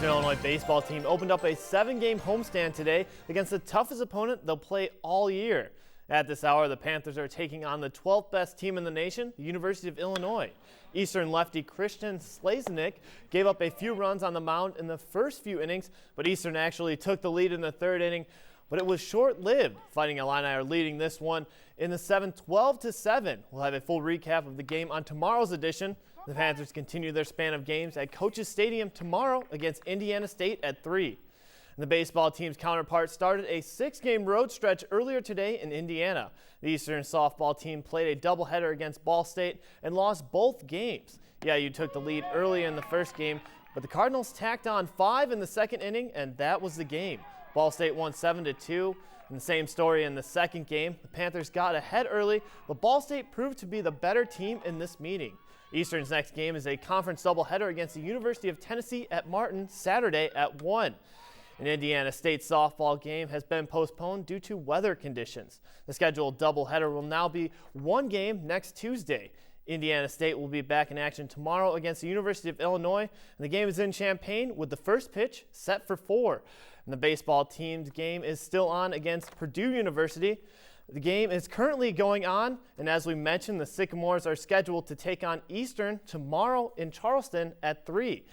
Eastern Illinois baseball team opened up a 7-game homestand today against the toughest opponent they'll play all year. At this hour, the Panthers are taking on the 12th best team in the nation, the University of Illinois. Eastern lefty Christian Slaznik gave up a few runs on the mound in the first few innings, but Eastern actually took the lead in the third inning, but it was short-lived. Fighting Illini are leading this one in the 7th, 12-7. We'll have a full recap of the game on tomorrow's edition. The Panthers continue their span of games at Coaches Stadium tomorrow against Indiana State at 3. The baseball team's counterpart started a 6-game road stretch earlier today in Indiana. The Eastern softball team played a doubleheader against Ball State and lost both games. WEIU took the lead early in the first game, but the Cardinals tacked on 5 in the second inning, and that was the game. Ball State won 7-2. And the same story in the second game. The Panthers got ahead early, but Ball State proved to be the better team in this meeting. Eastern's next game is a conference doubleheader against the University of Tennessee at Martin Saturday at 1. An Indiana State softball game has been postponed due to weather conditions. The scheduled doubleheader will now be 1 game next Tuesday. Indiana State will be back in action tomorrow against the University of Illinois, and the game is in Champaign with the first pitch set for 4. And the baseball team's game is still on against Purdue University. The game is currently going on, and as we mentioned, the Sycamores are scheduled to take on Eastern tomorrow in Charleston at 3.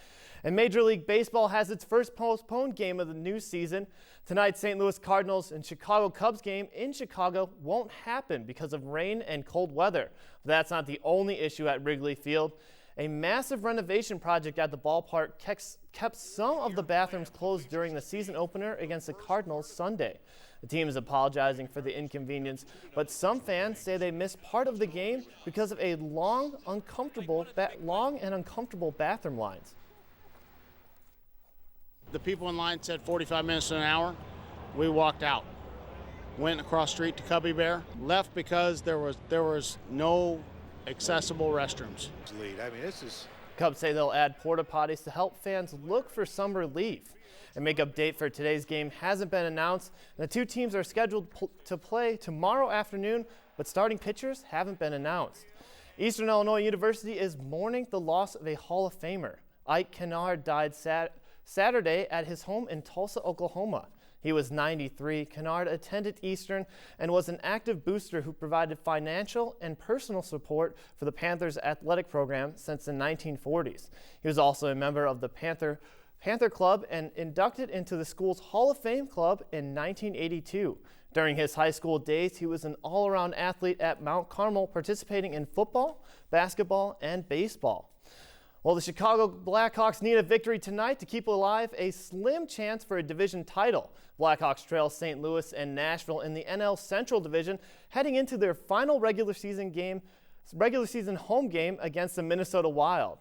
And Major League Baseball has its first postponed game of the new season. Tonight's St. Louis Cardinals and Chicago Cubs game in Chicago won't happen because of rain and cold weather. But that's not the only issue at Wrigley Field. A massive renovation project at the ballpark kept some of the bathrooms closed during the season opener against the Cardinals Sunday. The team is apologizing for the inconvenience, but some fans say they missed part of the game because of a long and uncomfortable bathroom lines. The people in line said 45 minutes to an hour. We walked out, went across the street to Cubby Bear, left because there was no accessible restrooms. Cubs say they'll add porta potties to help fans look for some relief. A makeup date for today's game hasn't been announced. The two teams are scheduled to play tomorrow afternoon, but starting pitchers haven't been announced. Eastern Illinois University is mourning the loss of a Hall of Famer. Ike Kennard died Saturday at his home in Tulsa, Oklahoma. He was 93. Kennard attended Eastern and was an active booster who provided financial and personal support for the Panthers athletic program since the 1940s. He was also a member of the Panther Club and inducted into the school's Hall of Fame Club in 1982. During his high school days, he was an all-around athlete at Mount Carmel, participating in football, basketball, and baseball. Well, the Chicago Blackhawks need a victory tonight to keep alive a slim chance for a division title. Blackhawks trail St. Louis and Nashville in the NL Central Division, heading into their final regular season home game against the Minnesota Wild.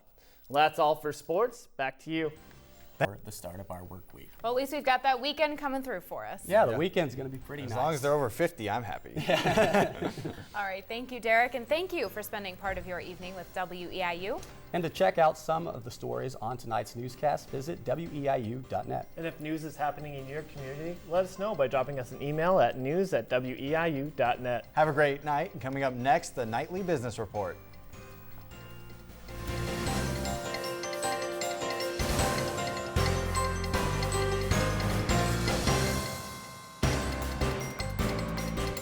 Well, that's all for sports. Back to you. The start of our work week. Well, at least we've got that weekend coming through for us. Yeah, the weekend's going to be pretty nice. As long as they're over 50, I'm happy. All right, thank you, Derek, and thank you for spending part of your evening with WEIU. And to check out some of the stories on tonight's newscast, visit weiu.net. And if news is happening in your community, let us know by dropping us an email at news@weiu.net. Have a great night. And coming up next, the Nightly Business Report.